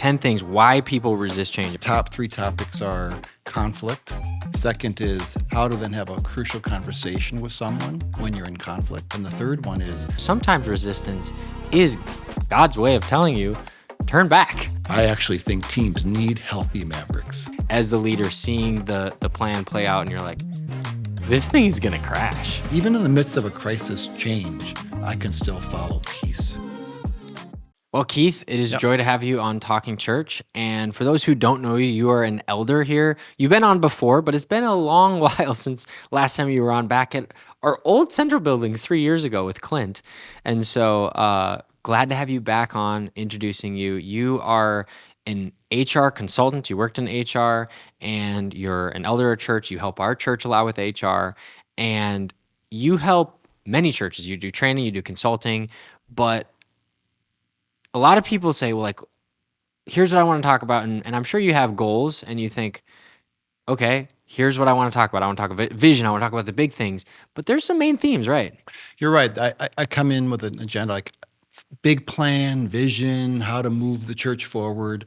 10 things why people resist change. Top 3 topics are conflict. Second is how to then have a crucial conversation with someone when you're in conflict. And the third one is Sometimes resistance is God's way of telling you, turn back. I actually think teams need healthy Mavericks. As the leader, seeing the plan play out and you're like, this thing is gonna crash. Even in the midst of a crisis change, I can still follow peace. Well, Keith, it is a joy to have you on Talking Church. And for those who don't know you, you are an elder here. You've been on before, but it's been a long while since last time you were on, back at our old Central building 3 years ago with Clint. And so glad to have you back on, introducing you. You are an HR consultant. You worked in HR, and you're an elder at church. You help our church a lot with HR, and you help many churches. You do training, you do consulting, but a lot of people say, well, like, here's what I want to talk about. And I'm sure you have goals and you think, okay, here's what I want to talk about. I want to talk about vision. I want to talk about the big things. But there's some main themes, right? You're right. I come in with an agenda, like big plan, vision, how to move the church forward.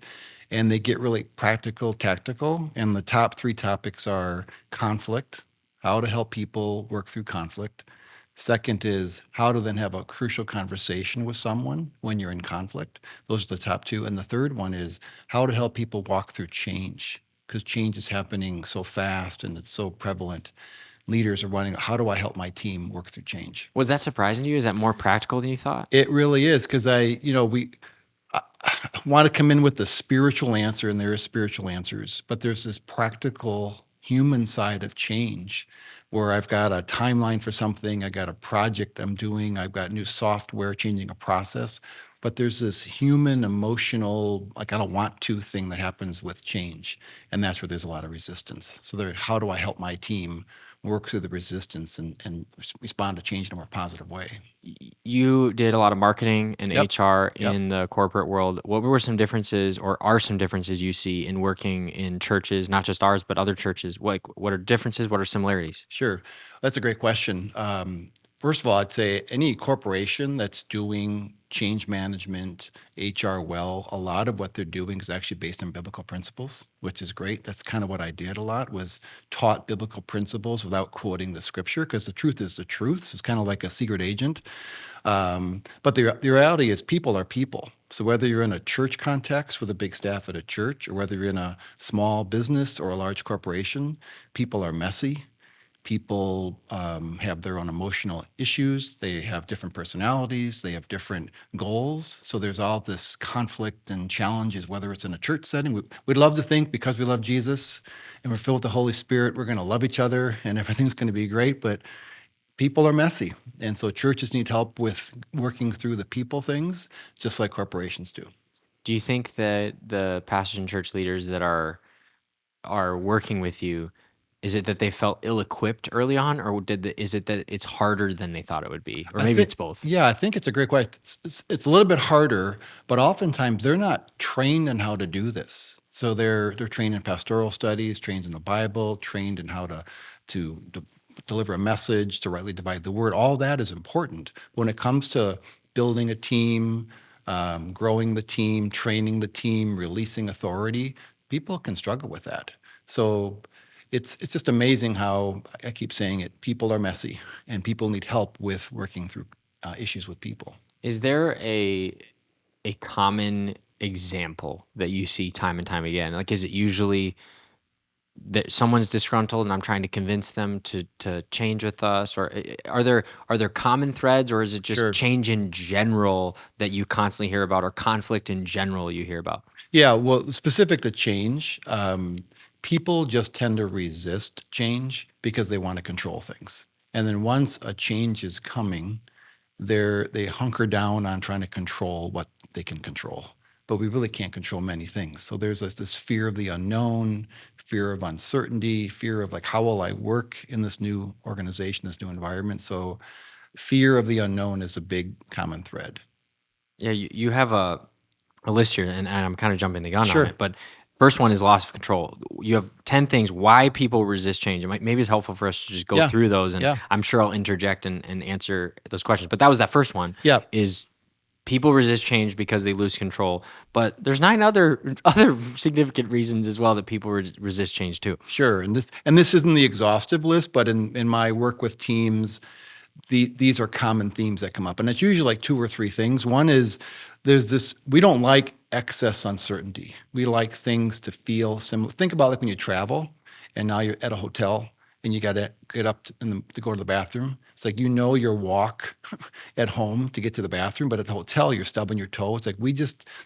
And they get really practical, tactical. And the top 3 topics are conflict, how to help people work through conflict. Second is how to then have a crucial conversation with someone when you're in conflict. Those are the top 2. And the third one is how to help people walk through change, because change is happening so fast and it's so prevalent. Leaders are wondering, how do I help my team work through change? Was that surprising to you? Is that more practical than you thought? It really is, because I want to come in with the spiritual answer, and there are spiritual answers, but there's this practical human side of change where I've got a timeline for something, I got a project I'm doing, I've got new software changing a process, but there's this human, emotional, like I don't want to thing that happens with change, and that's where there's a lot of resistance. So how do I help my team work through the resistance and respond to change in a more positive way? You did a lot of marketing and Yep. HR Yep. in the corporate world. What were some differences, or are some differences you see in working in churches, not just ours, but other churches? What are differences? What are similarities? Sure. That's a great question. First of all, I'd say any corporation that's doing change management, HR well, a lot of what they're doing is actually based on biblical principles, which is great. That's kind of what I did a lot, was taught biblical principles without quoting the scripture, because the truth is the truth. So it's kind of like a secret agent. But the reality is people are people. So whether you're in a church context with a big staff at a church, or whether you're in a small business or a large corporation, people are messy. People have their own emotional issues. They have different personalities. They have different goals. So there's all this conflict and challenges, whether it's in a church setting. We'd love to think because we love Jesus and we're filled with the Holy Spirit, we're going to love each other and everything's going to be great. But people are messy. And so churches need help with working through the people things, just like corporations do. Do you think that the pastors and church leaders that are working with you, is it that they felt ill-equipped early on, or is it that it's harder than they thought it would be? Or maybe it's both? Yeah, I think it's a great question. It's a little bit harder, but oftentimes they're not trained in how to do this. So they're trained in pastoral studies, trained in the Bible, trained in how to deliver a message, to rightly divide the word. All that is important. When it comes to building a team, growing the team, training the team, releasing authority, people can struggle with that. So it's just amazing how, I keep saying it, people are messy and people need help with working through issues with people. Is there a common example that you see time and time again? Like, is it usually that someone's disgruntled and I'm trying to convince them to change with us? Or are there common threads, or is it just Sure. change in general that you constantly hear about, or conflict in general you hear about? Yeah, well, specific to change, people just tend to resist change because they want to control things. And then once a change is coming, they hunker down on trying to control what they can control. But we really can't control many things. So there's this fear of the unknown, fear of uncertainty, fear of like, how will I work in this new organization, this new environment? So fear of the unknown is a big common thread. Yeah, you have a list here, and I'm kind of jumping the gun Sure. on it, but first one is loss of control. You have 10 things why people resist change. Maybe it's helpful for us to just go Yeah. through those, and Yeah. I'm sure I'll interject and answer those questions. But that was that first one. Yeah. Is people resist change because they lose control, but there's 9 other significant reasons as well that people resist change too. Sure, and this isn't the exhaustive list, but in my work with teams, these are common themes that come up, and it's usually like 2 or 3 things. One is there's this, we don't like excess uncertainty. We like things to feel similar. Think about like when you travel and now you're at a hotel and you got to get up to go to the bathroom. It's like, your walk at home to get to the bathroom, but at the hotel you're stubbing your toe. It's like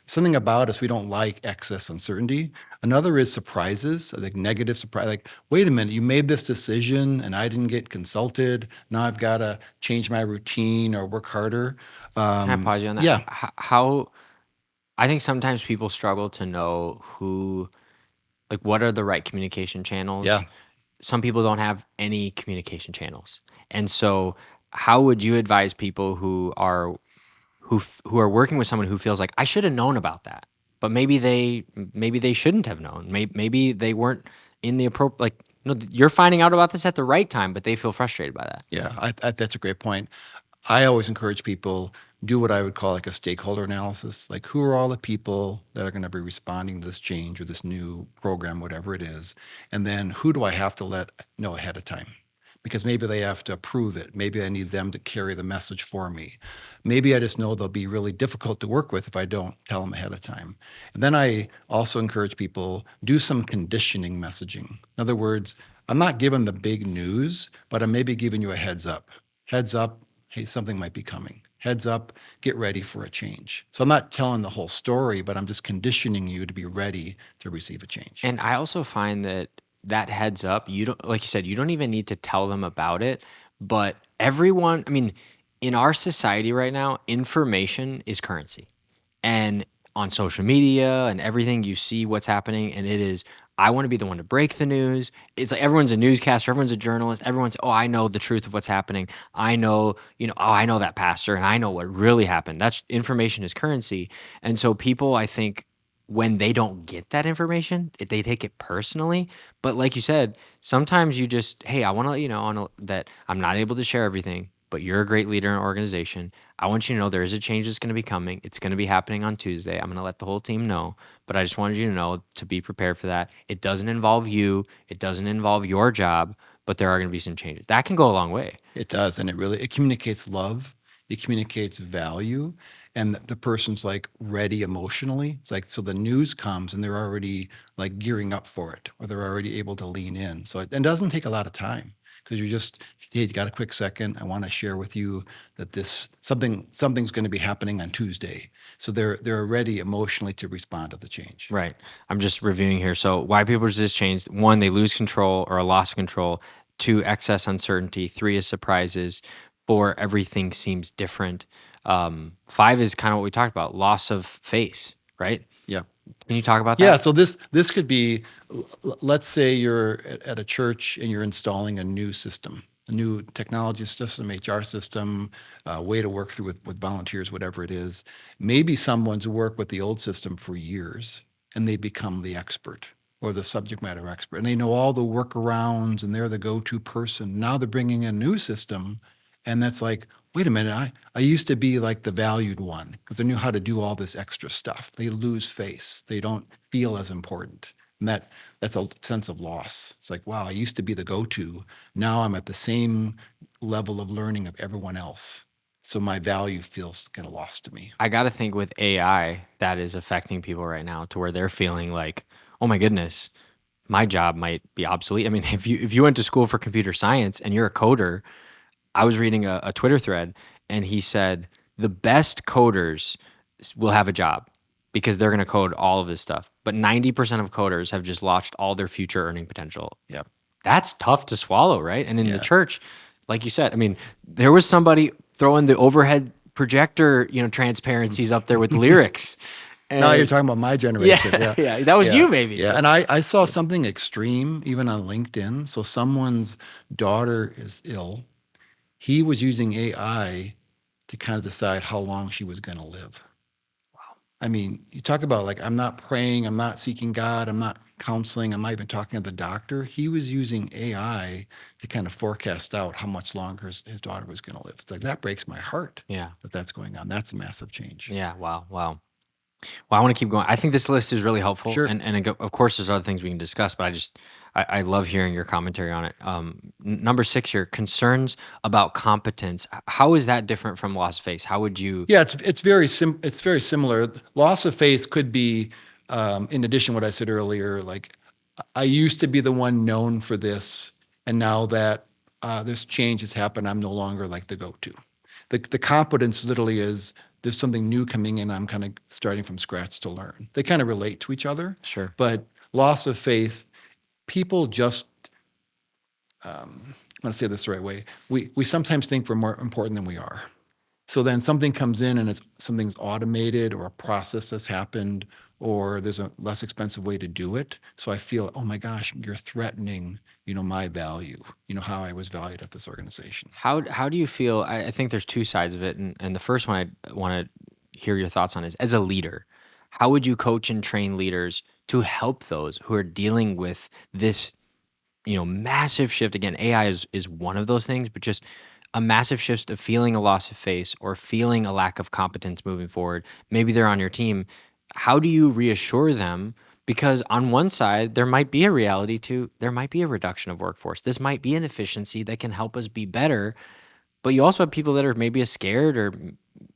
something about us, we don't like excess uncertainty. Another is surprises, like negative surprise. Like, wait a minute, you made this decision and I didn't get consulted. Now I've got to change my routine or work harder. Can I pause you on that? Yeah, How I think sometimes people struggle to know what are the right communication channels. yeah. Some people don't have any communication channels. And so how would you advise people who are working with someone who feels like I should have known about that, but maybe they shouldn't have known. Maybe they weren't in the appropriate, you're finding out about this at the right time, but they feel frustrated by that. Yeah, that's a great point. I always encourage people do what I would call like a stakeholder analysis. Like, who are all the people that are going to be responding to this change or this new program, whatever it is, and then who do I have to let know ahead of time? Because maybe they have to approve it. Maybe I need them to carry the message for me. Maybe I just know they'll be really difficult to work with if I don't tell them ahead of time. And then I also encourage people do some conditioning messaging. In other words, I'm not giving the big news, but I'm maybe giving you a heads up. Heads up, hey, something might be coming. Heads up, get ready for a change. So I'm not telling the whole story, but I'm just conditioning you to be ready to receive a change. And I also find that heads up, you don't, like you said, you don't even need to tell them about it, but everyone, I mean, in our society right now, information is currency. And on social media and everything, you see what's happening, and it is, I want to be the one to break the news. It's like everyone's a newscaster, everyone's a journalist, everyone's, oh, I know the truth of what's happening. I know, oh, I know that pastor and I know what really happened. That's information is currency. And so people, I think, when they don't get that information, they take it personally. But like you said, sometimes you just, hey, I want to let you know that I'm not able to share everything, but you're a great leader in an organization. I want you to know there is a change that's going to be coming. It's going to be happening on Tuesday. I'm going to let the whole team know, but I just wanted you to know to be prepared for that. It doesn't involve you. It doesn't involve your job, but there are going to be some changes. That can go a long way. It does, and it communicates love. It communicates value, and the person's like ready emotionally. It's like, so the news comes and they're already like gearing up for it, or they're already able to lean in. So it doesn't take a lot of time because hey, you got a quick second. I want to share with you that something's going to be happening on Tuesday. So they're ready emotionally to respond to the change. Right. I'm just reviewing here. So why people resist change: 1, they lose control or a loss of control. 2, excess uncertainty. 3 is surprises. 4, everything seems different. 5 is kind of what we talked about: loss of face. Right. Yeah. Can you talk about that? Yeah, so this could be, let's say you're at a church and you're installing a new system, a new technology system, HR system, way to work through with volunteers, whatever it is. Maybe someone's worked with the old system for years and they become the expert or the subject matter expert, and they know all the workarounds and they're the go-to person. Now they're bringing a new system, and that's like, wait a minute, I used to be like the valued one because I knew how to do all this extra stuff. They lose face. They don't feel as important. And that's a sense of loss. It's like, wow, I used to be the go-to. Now I'm at the same level of learning of everyone else. So my value feels kind of lost to me. I got to think with AI, that is affecting people right now to where they're feeling like, oh my goodness, my job might be obsolete. I mean, if you went to school for computer science and you're a coder, I was reading a Twitter thread, and he said the best coders will have a job because they're going to code all of this stuff. But 90% of coders have just lost all their future earning potential. Yep. That's tough to swallow, right? And in Yeah. the church, like you said, I mean, there was somebody throwing the overhead projector, transparencies up there with lyrics. Now And you're talking about my generation. yeah, yeah, that was you maybe. Yeah, and I saw something extreme even on LinkedIn. So someone's daughter is ill. He was using AI to kind of decide how long she was going to live. Wow. I mean, you talk about like, I'm not praying, I'm not seeking God, I'm not counseling. I'm not even talking to the doctor. He was using AI to kind of forecast out how much longer his daughter was going to live. It's like, that breaks my heart Yeah. that that's going on. That's a massive change. Yeah. Wow. Wow. Well, I want to keep going. I think this list is really helpful, Sure. and of course, there's other things we can discuss. But I love hearing your commentary on it. Number 6 here: concerns about competence. How is that different from loss of faith? How would you? Yeah, it's very similar. Loss of faith could be, in addition to what I said earlier, like I used to be the one known for this, and now that this change has happened, I'm no longer like the go-to. The competence literally is there's something new coming in. I'm kind of starting from scratch to learn. They kind of relate to each other. Sure. But loss of faith, people just, I'm going to say this the right way. We sometimes think we're more important than we are. So then something comes in and something's automated, or a process has happened, or there's a less expensive way to do it. So I feel, oh my gosh, you're threatening, my value, how I was valued at this organization. How do you feel? I think there's two sides of it, and the first one I want to hear your thoughts on is, as a leader, how would you coach and train leaders to help those who are dealing with this, massive shift? Again, AI is one of those things, but just a massive shift of feeling a loss of face or feeling a lack of competence moving forward. Maybe they're on your team. How do you reassure them? Because on one side, there might be a reality there might be a reduction of workforce. This might be an efficiency that can help us be better. But you also have people that are maybe scared, or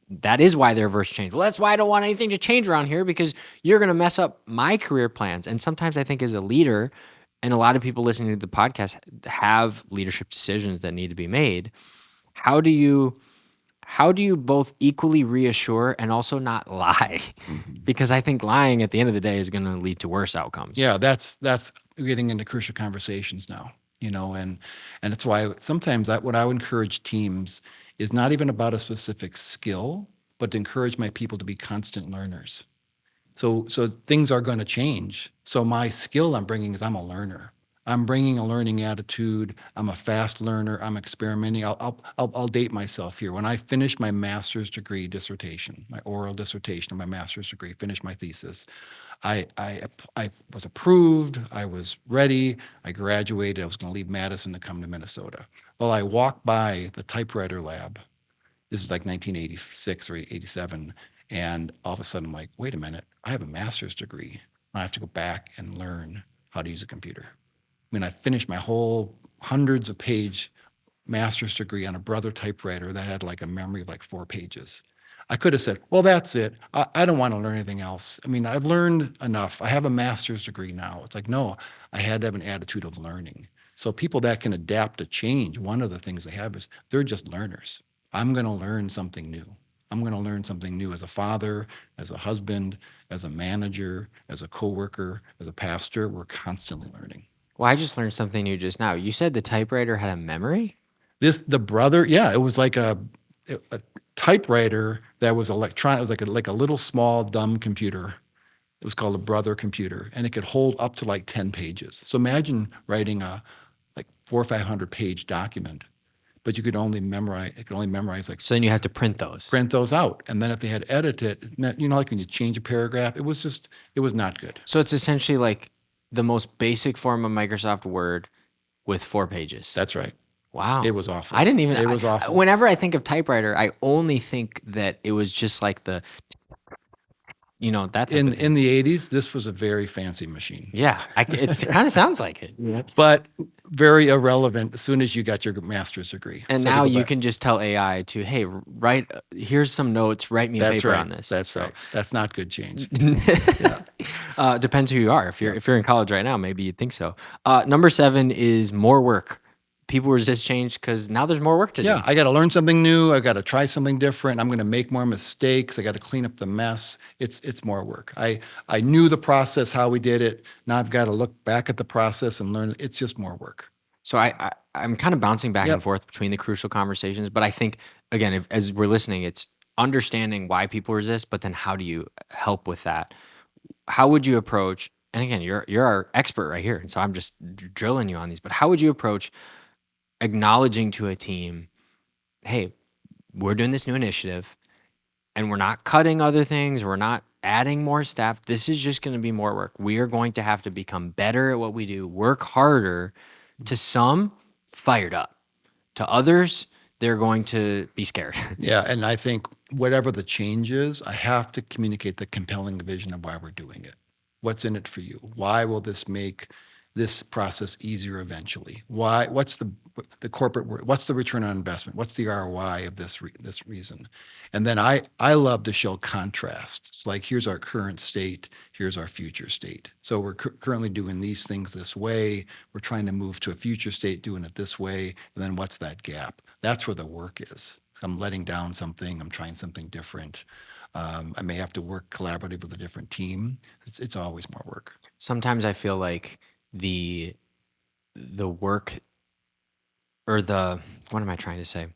that is why they're averse to change. Well, that's why I don't want anything to change around here, because you're going to mess up my career plans. And sometimes I think as a leader, and a lot of people listening to the podcast have leadership decisions that need to be made. How do you both equally reassure and also not lie? Because I think lying at the end of the day is going to lead to worse outcomes. Yeah, that's getting into crucial conversations now, and it's why sometimes what I would encourage teams is not even about a specific skill, but to encourage my people to be constant learners. So things are going to change. So my skill I'm bringing is I'm a learner. I'm bringing a learning attitude. I'm a fast learner. I'm experimenting. I'll date myself here. When I finished my master's degree dissertation, my oral dissertation of my master's degree, finished my thesis, I was approved. I was ready. I graduated. I was going to leave Madison to come to Minnesota. Well, I walked by the typewriter lab. This is like 1986 or 87. And all of a sudden, I'm like, wait a minute. I have a master's degree. I have to go back and learn how to use a computer. I mean, I finished my whole hundreds of page master's degree on a Brother typewriter that had like a memory of like 4 pages. I could have said, well, that's it. I don't want to learn anything else. I mean, I've learned enough. I have a master's degree now. It's like, no, I had to have an attitude of learning. So people that can adapt to change, one of the things they have is they're just learners. I'm going to learn something new. I'm going to learn something new as a father, as a husband, as a manager, as a coworker, as a pastor. We're constantly learning. Well, I just learned something new just now. You said the typewriter had a memory? The Brother, yeah, it was like a typewriter that was electronic. It was like a little small dumb computer. It was called a Brother computer, and it could hold up to like 10 pages. So imagine writing a like 400 or 500 page document, but you could only memorize. It could only memorize like. So then you have to print those. Print those out, and then if they had edited it, like when you change a paragraph, it was not good. So it's essentially like the most basic form of Microsoft Word with 4 pages. That's right. Wow. It was awful. I didn't even. It was awful. Whenever I think of typewriter, I only think that it was just like the, that. In the 80s, this was a very fancy machine. Yeah, it kind of sounds like it. Yeah. But very irrelevant as soon as you got your master's degree. And so now you can just tell AI to, hey, here's some notes, write me a paper on this. That's right. That's not good change. Depends who you are. If you're in college right now, maybe you'd think so. Number 7 is more work. People resist change because now there's more work to do. Yeah, I got to learn something new. I got to try something different. I'm going to make more mistakes. I got to clean up the mess. It's more work. I knew the process, how we did it. Now I've got to look back at the process and learn. It's just more work. So I'm kind of bouncing back and forth between the crucial conversations, but I think, again, as we're listening, it's understanding why people resist, but then how do you help with that? How would you approach, and again, you're our expert right here, and so I'm just drilling you on these, but how would you approach acknowledging to a team, hey, we're doing this new initiative and we're not cutting other things, we're not adding more staff, this is just going to be more work. We are going to have to become better at what we do, work harder. To some, fired up. To others, they're going to be scared. Yeah, and I think whatever the change is, I have to communicate the compelling vision of why we're doing it. What's in it for you? Why will this make this process easier eventually? Why? What's the corporate? What's the return on investment? What's the ROI of this reason? And then I love to show contrast. It's like, here's our current state, here's our future state. So we're currently doing these things this way. We're trying to move to a future state doing it this way. And then what's that gap? That's where the work is. I'm letting down something. I'm trying something different. I may have to work collaboratively with a different team. It's always more work. Sometimes I feel like the work, or what am I trying to say?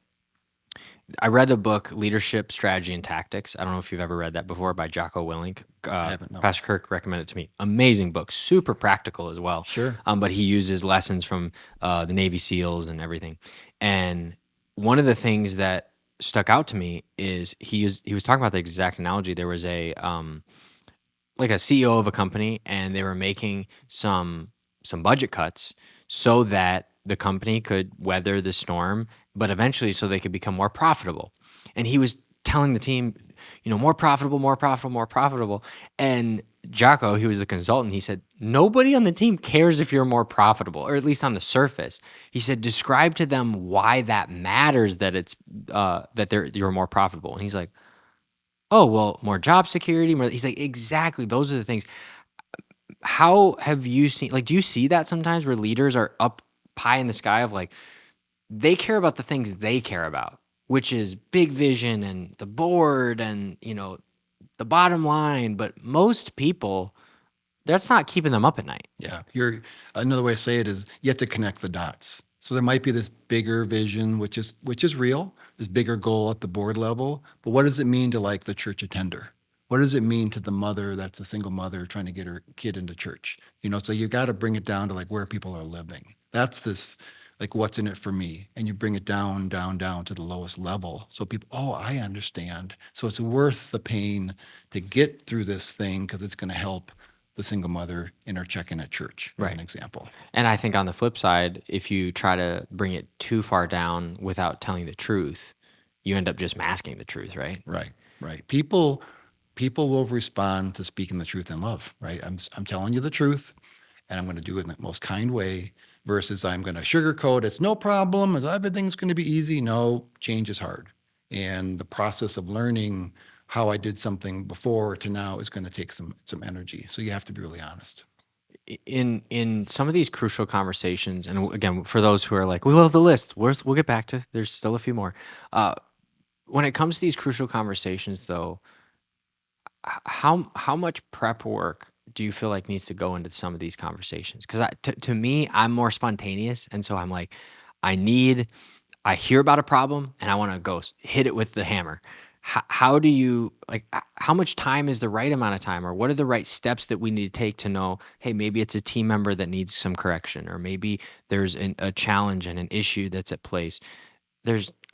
I read a book, Leadership, Strategy, and Tactics. I don't know if you've ever read that before, by Jocko Willink. I haven't, no. Pastor Kirk recommended it to me. Amazing book, super practical as well. Sure. But he uses lessons from the Navy SEALs and everything. And one of the things that stuck out to me is he was talking about the exact analogy. There was a like a CEO of a company, and they were making some budget cuts so that the company could weather the storm, but eventually so they could become more profitable. And he was telling the team, more profitable, more profitable, more profitable. And Jocko, who was the consultant, he said, nobody on the team cares if you're more profitable, or at least on the surface. He said, describe to them why that matters, that it's you're more profitable. And he's like, oh, well, more job security. He's like, exactly. Those are the things. How have you seen, do you see that sometimes where leaders are up high in the sky of they care about the things they care about, which is big vision and the board and, the bottom line. But most people, that's not keeping them up at night. Yeah. Another way to say it is you have to connect the dots. So there might be this bigger vision, which is real, this bigger goal at the board level. But what does it mean to the church attender? What does it mean to the mother that's a single mother trying to get her kid into church? So you got to bring it down to where people are living. That's this, what's in it for me? And you bring it down to the lowest level. So people, oh, I understand. So it's worth the pain to get through this thing because it's going to help the single mother in her check-in at church, as an example. And I think on the flip side, if you try to bring it too far down without telling the truth, you end up just masking the truth, right? Right. People will respond to speaking the truth in love, right? I'm telling you the truth, and I'm going to do it in the most kind way, versus I'm going to sugarcoat. It's no problem. Everything's going to be easy. No, change is hard. And the process of learning how I did something before to now is going to take some energy. So you have to be really honest. In some of these crucial conversations, and again, for those who are we will have the list. We'll get back to. There's still a few more. When it comes to these crucial conversations, though, how much prep work do you feel needs to go into some of these conversations? Because to me, I'm more spontaneous, and so I'm I hear about a problem and I want to go hit it with the hammer. How do you how much time is the right amount of time, or what are the right steps that we need to take to know, hey, maybe it's a team member that needs some correction, or maybe there's a challenge and an issue that's at place.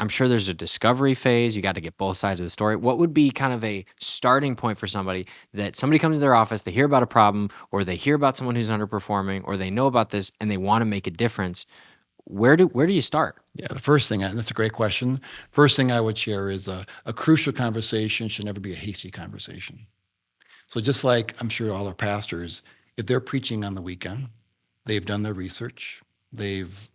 I'm sure there's a discovery phase. You got to get both sides of the story. What would be kind of a starting point for somebody comes to their office, they hear about a problem, or they hear about someone who's underperforming, or they know about this and they want to make a difference? Where do you start? Yeah, the first thing, and that's a great question. First thing I would share is a crucial conversation should never be a hasty conversation. So just like I'm sure all our pastors, if they're preaching on the weekend, they've done their research, they've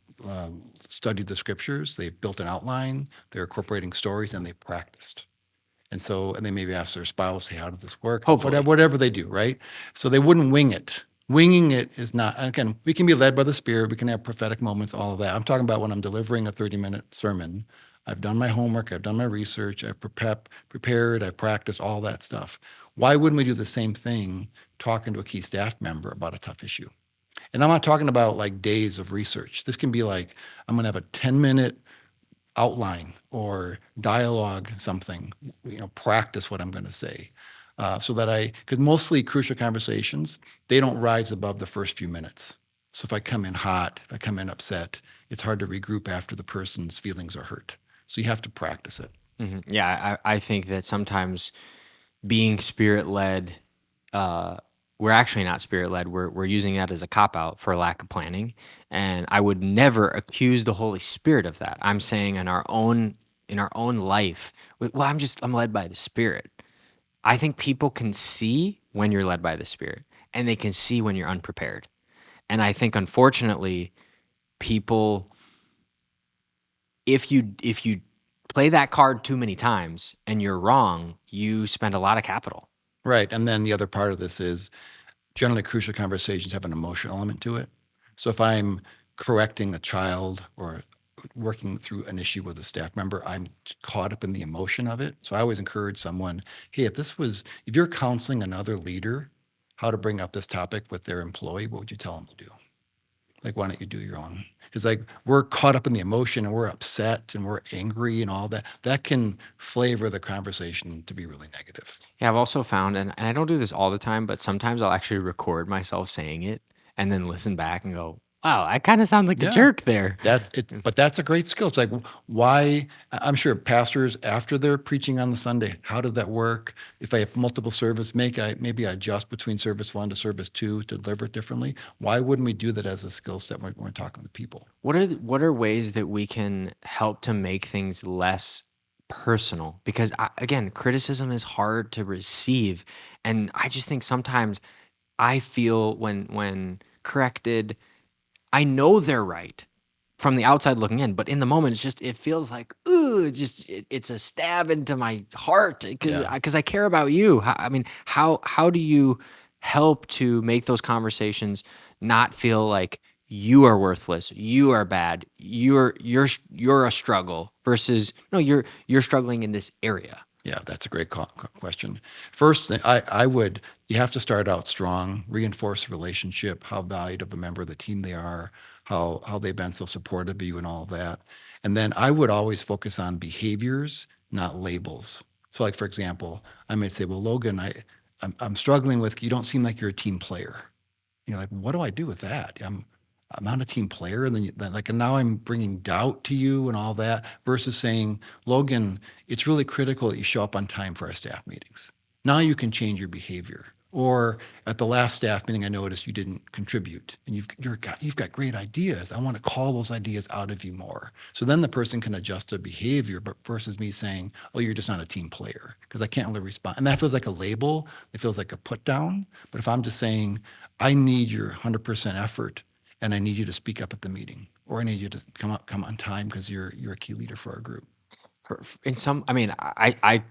studied the scriptures, they've built an outline, they're incorporating stories, and they've practiced. And they maybe ask their spouse, hey, how did this work? Hopefully. Whatever they do, right? So they wouldn't wing it. Winging it is not, again, we can be led by the Spirit, we can have prophetic moments, all of that. I'm talking about when I'm delivering a 30-minute sermon. I've done my homework, I've done my research, I've prepared, I've practiced, all that stuff. Why wouldn't we do the same thing talking to a key staff member about a tough issue? And I'm not talking about days of research. This can be I'm going to have a 10-minute outline or dialogue something, practice what I'm going to say. So that because mostly crucial conversations, they don't rise above the first few minutes. So if I come in hot, if I come in upset, it's hard to regroup after the person's feelings are hurt. So you have to practice it. Mm-hmm. Yeah, I think that sometimes being spirit led, we're actually not spirit led. We're using that as a cop out for lack of planning. And I would never accuse the Holy Spirit of that. I'm saying in our own life, well, I'm led by the Spirit. I think people can see when you're led by the Spirit, and they can see when you're unprepared. And I think, unfortunately, people, if you play that card too many times and you're wrong, you spend a lot of capital. Right. And then the other part of this is generally crucial conversations have an emotional element to it. So if I'm correcting a child or working through an issue with a staff member, I'm caught up in the emotion of it. So I always encourage someone, hey, if you're counseling another leader how to bring up this topic with their employee, what would you tell them to do? Like, why don't you do your own? Because like we're caught up in the emotion and we're upset and we're angry and all that. That can flavor the conversation to be really negative. Yeah, I've also found, and I don't do this all the time, but sometimes I'll actually record myself saying it and then listen back and go, wow, I kind of sound like a Yeah. jerk there. But that's a great skill. It's like, why? I'm sure pastors, after they're preaching on the Sunday, how did that work? If I have multiple service, maybe I adjust between service 1 to service 2 to deliver it differently. Why wouldn't we do that as a skill set when we're talking to people? What are ways that we can help to make things less personal? Because again, criticism is hard to receive, and I just think sometimes I feel when corrected, I know they're right from the outside looking in, but in the moment, it feels like, ooh, it's a stab into my heart because Yeah. I care about you. How do you help to make those conversations not feel like you are worthless, you are bad, you're a struggle versus no, you're struggling in this area. Yeah, that's a great question. First thing, you have to start out strong, reinforce the relationship, how valued of a member of the team they are, how they've been so supportive of you and all of that. And then I would always focus on behaviors, not labels. So like, for example, I might say, well, Logan, I'm struggling with, you don't seem like you're a team player. Like, what do I do with that? I'm not a team player, and and now I'm bringing doubt to you and all that. Versus saying, Logan, it's really critical that you show up on time for our staff meetings. Now you can change your behavior. Or at the last staff meeting, I noticed you didn't contribute, and you've got great ideas. I want to call those ideas out of you more. So then the person can adjust their behavior, but versus me saying, oh, you're just not a team player, because I can't really respond. And that feels like a label. It feels like a put down. But if I'm just saying, I need your 100% effort, and I need you to speak up at the meeting, or I need you to come on time because you're a key leader for our group. In some, I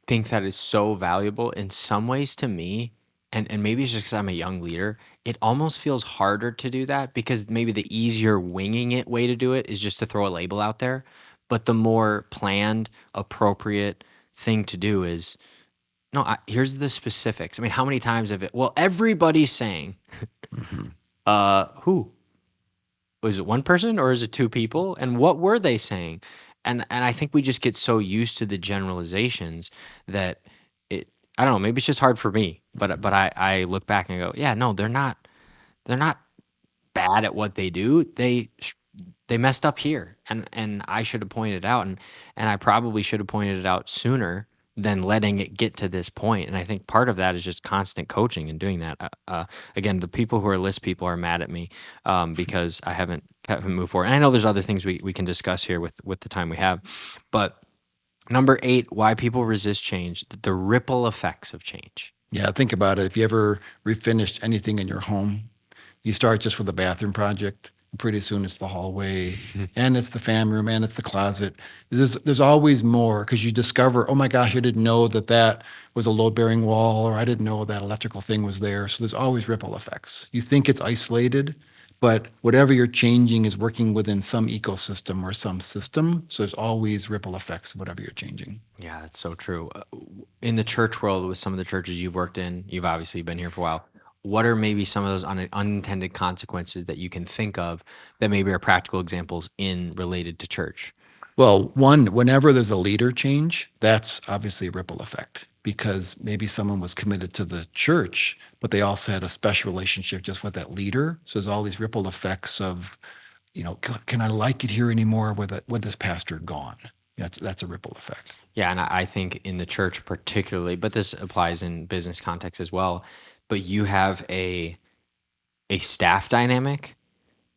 think that is so valuable in some ways to me. And maybe it's just because I'm a young leader. It almost feels harder to do that because maybe the easier winging it way to do it is just to throw a label out there. But the more planned, appropriate thing to do is no, here's the specifics. I mean, how many times have it? Well, everybody's saying, Mhm. who? Was it one person or is it two people? And what were they saying? And I think we just get so used to the generalizations that I don't know, maybe it's just hard for me. But I look back and go, yeah, no, they're not bad at what they do. They messed up here. And I should have pointed it out and I probably should have pointed it out sooner than letting it get to this point. And I think part of that is just constant coaching and doing that. Again, the people who are list people are mad at me because I haven't moved forward. And I know there's other things we can discuss here with the time we have. But number 8, why people resist change, the ripple effects of change. Yeah, think about it. If you ever refinished anything in your home, you start just with the bathroom project. And pretty soon it's the hallway, and it's the fan room, and it's the closet. There's always more because you discover, oh my gosh, I didn't know that was a load-bearing wall, or I didn't know that electrical thing was there. So there's always ripple effects. You think it's isolated, but whatever you're changing is working within some ecosystem or some system. So there's always ripple effects of whatever you're changing. Yeah, that's so true. In the church world, with some of the churches you've worked in, you've obviously been here for a while. What are maybe some of those unintended consequences that you can think of that maybe are practical examples in related to church? Well, whenever there's a leader change, that's obviously a ripple effect because maybe someone was committed to the church, but they also had a special relationship just with that leader. So there's all these ripple effects of, can I like it here anymore with this pastor gone? That's a ripple effect. Yeah, and I think in the church particularly, but this applies in business context as well. But you have a staff dynamic,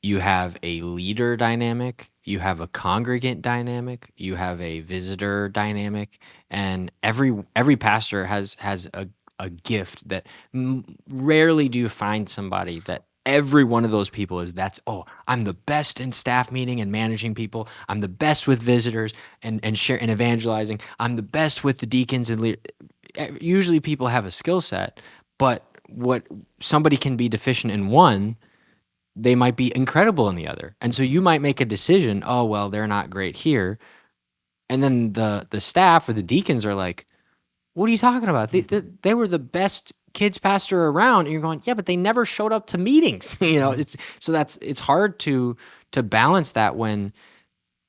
you have a leader dynamic, you have a congregant dynamic, you have a visitor dynamic, and every pastor has a gift that rarely do you find somebody that every one of those people is that's oh I'm the best in staff meeting and managing people, I'm the best with visitors and share and evangelizing, I'm the best with the deacons and usually people have a skill set, but what somebody can be deficient in one, they might be incredible in the other. And so you might make a decision, oh, well, they're not great here. And then the staff or the deacons are like, what are you talking about? They were the best kids pastor around. And you're going, yeah, but they never showed up to meetings. It's hard to balance that when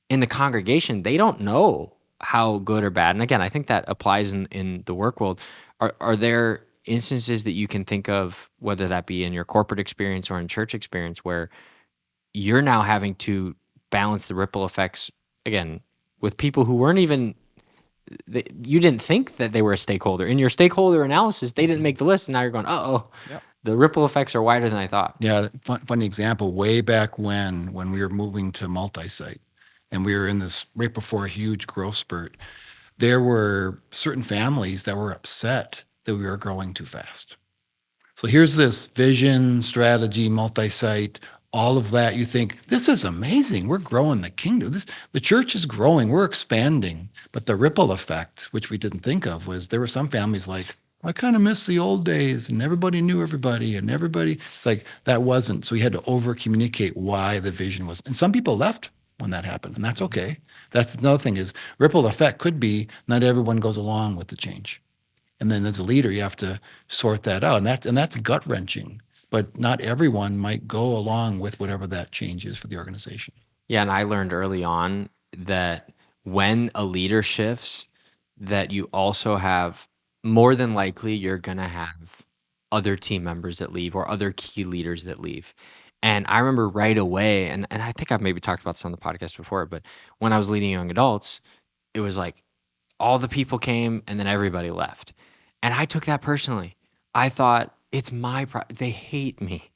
in the congregation, they don't know how good or bad. And again, I think that applies in the work world. Are there instances that you can think of, whether that be in your corporate experience or in church experience, where you're now having to balance the ripple effects again with people who weren't even you didn't think that they were a stakeholder in your stakeholder analysis, they didn't make the list, and now you're going, Yep. the ripple effects are wider than I thought. Yeah, funny example. Way back when we were moving to multi-site, and we were in this right before a huge growth spurt, there were certain families that were upset that we were growing too fast. So here's this vision, strategy, multi-site, all of that. You think, this is amazing. We're growing the kingdom. The church is growing. We're expanding. But the ripple effect, which we didn't think of, was there were some families like, I kind of miss the old days and everybody knew everybody and everybody. It's like that wasn't. So we had to over communicate why the vision was. And some people left when that happened, and that's okay. That's another thing is ripple effect could be not everyone goes along with the change. And then as a leader, you have to sort that out. And that's gut wrenching. But not everyone might go along with whatever that change is for the organization. Yeah, and I learned early on that when a leader shifts, that you also have more than likely you're gonna have other team members that leave or other key leaders that leave. And I remember right away, and I think I've maybe talked about this on the podcast before, but when I was leading young adults, it was like all the people came and then everybody left. And I took that personally. I thought it's they hate me.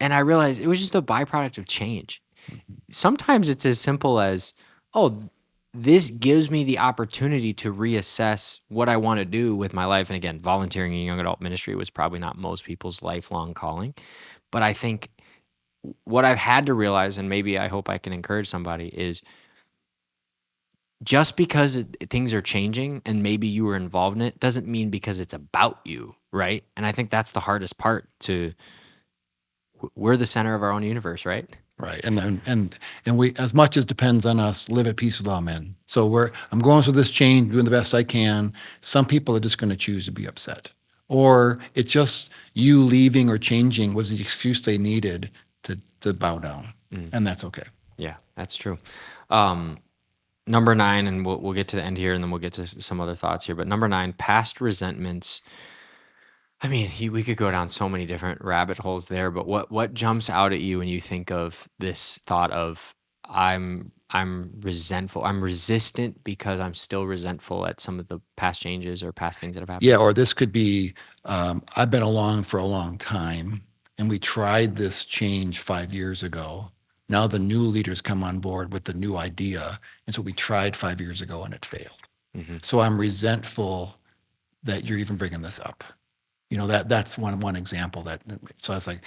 And I realized it was just a byproduct of change. Sometimes it's as simple as, oh, this gives me the opportunity to reassess what I want to do with my life. And again, volunteering in young adult ministry was probably not most people's lifelong calling. But I think what I've had to realize, and maybe I hope I can encourage somebody, is just because things are changing and maybe you were involved in it doesn't mean because it's about you, right? And I think that's the hardest part we're the center of our own universe, right? Right. And we, as much as depends on us, live at peace with all men. So I'm going through this change, doing the best I can. Some people are just going to choose to be upset. Or it's just you leaving or changing was the excuse they needed to bow down. And that's okay. Yeah, that's true. Number 9, and we'll get to the end here, and then we'll get to some other thoughts here. But number 9, past resentments. I mean, we could go down so many different rabbit holes there. But what jumps out at you when you think of this thought of I'm resentful, I'm resistant because I'm still resentful at some of the past changes or past things that have happened? Yeah, or this could be I've been along for a long time, and we tried this change 5 years ago. Now the new leaders come on board with the new idea. And so we tried 5 years ago and it failed. Mm-hmm. So I'm resentful that you're even bringing this up. That's one example. So I was like,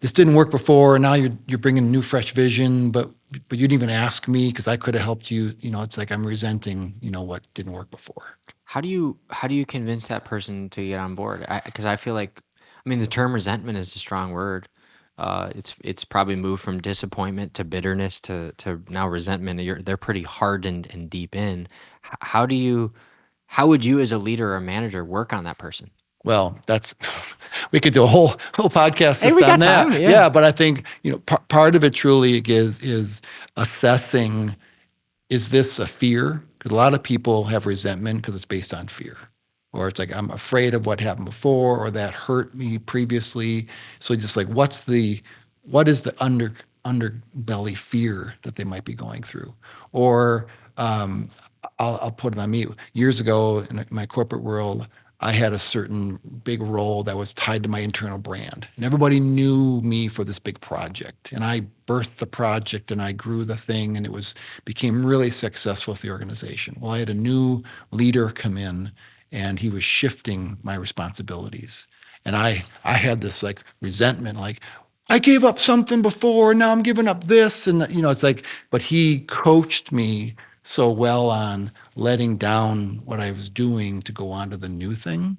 this didn't work before. And now you're bringing new, fresh vision, but you didn't even ask me because I could have helped you. It's like I'm resenting, what didn't work before. How do you convince that person to get on board? Because I feel like, the term resentment is a strong word. It's probably moved from disappointment to bitterness to now resentment. They're pretty hard and deep in. How would you as a leader or a manager work on that person? Well, we could do a whole podcast Hey, we on got that. time, yeah. Yeah, but I think part of it truly is assessing, is this a fear? Because a lot of people have resentment because it's based on fear. Or it's like, I'm afraid of what happened before, or that hurt me previously. So just like, what is the underbelly fear that they might be going through? Or I'll put it on me. Years ago in my corporate world, I had a certain big role that was tied to my internal brand. And everybody knew me for this big project. And I birthed the project and I grew the thing and it was became really successful with the organization. Well, I had a new leader come in and he was shifting my responsibilities. And I had this like resentment, like, I gave up something before, and now I'm giving up this. And, it's like, but he coached me so well on letting down what I was doing to go on to the new thing.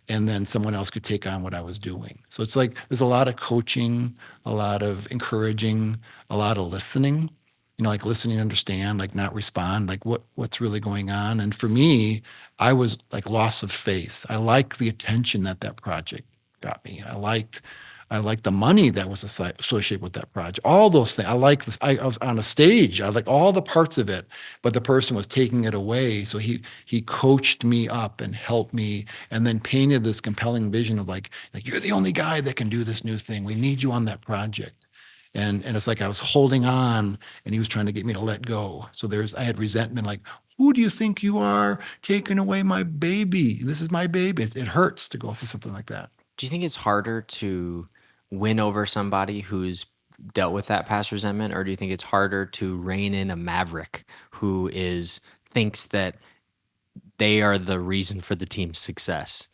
And then someone else could take on what I was doing. So it's like there's a lot of coaching, a lot of encouraging, a lot of listening, like listening, understand, like not respond, like what's really going on. And for me, I was like loss of face. I liked the attention that project got me. I liked the money that was associated with that project. All those things. I like this. I was on a stage. I like all the parts of it, but the person was taking it away. So he coached me up and helped me, and then painted this compelling vision of like you're the only guy that can do this new thing. We need you on that project. And it's like I was holding on, and he was trying to get me to let go. So I had resentment, like, who do you think you are, taking away my baby? This is my baby. It hurts to go through something like that. Do you think it's harder to win over somebody who's dealt with that past resentment, or do you think it's harder to rein in a maverick who thinks that they are the reason for the team's success?